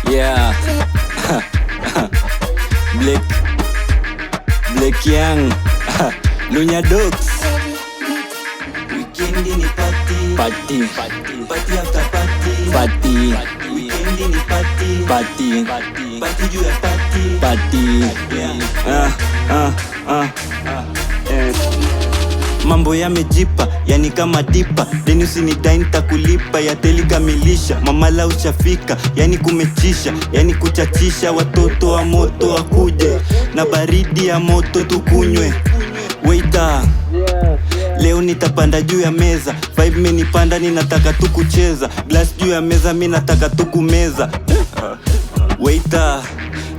Yeah. Black Young. Lunya Dogs. Weekendi ni party after party. Weekendi ni party juu ya party. Mambo yamejipa, yani kama dipa. Deni usinidai nitakulipa, ya teli kamilisha. Mamala ushafika, yani kumechisha, yani kuchachisha. Watoto wa moto wakuje, na baridi ya moto tukunywe. Waiter, leo nitapanda juu ya meza. Vibe menipanda, ninataka tu kucheza. Glass juu ya meza, mi nataka tu kumeza. Waiter,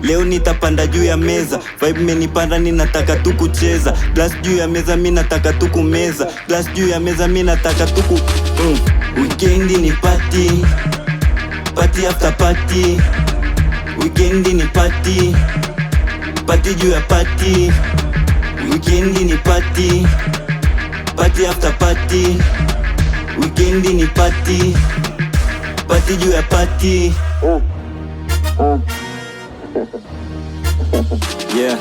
leo nitapanda juu ya meza. Vibe menipanda, ninataka tu kucheza. Glass juu ya meza, mi nataka tu kumeza. Glass juu ya meza, mi nataka tu Weekendi ni party after party. Weekendi ni party juu ya party. Weekendi ni party after party. Weekendi ni party juu ya party. Yeah,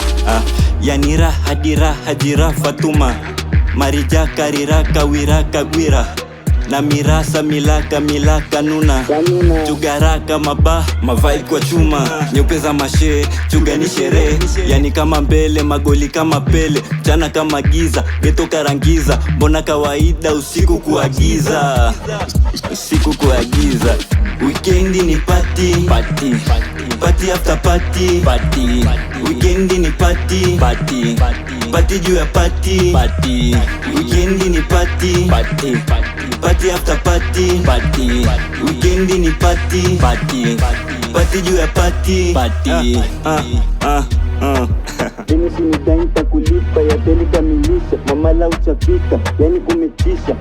yani raha dira hajira Fatuma Marija karira kawira kagwira na mirasa milaka nuna Chugaraka mavai kwa chuma. Nyeupe za mashe, chuga ni sherehe. Yani kama mbele, magoli kama Pele. Mchana kama giza, geto karangiza. Mbona kawaida usiku kuagiza. Weekendi ni party after party. Weekendi ni party juu ya party. Weekendi ni party after party. Weekendi ni party juu ya party. Deni usinidai nitakulipa, ya teli kamilisha. Mamala uchafika, yani kumechisha,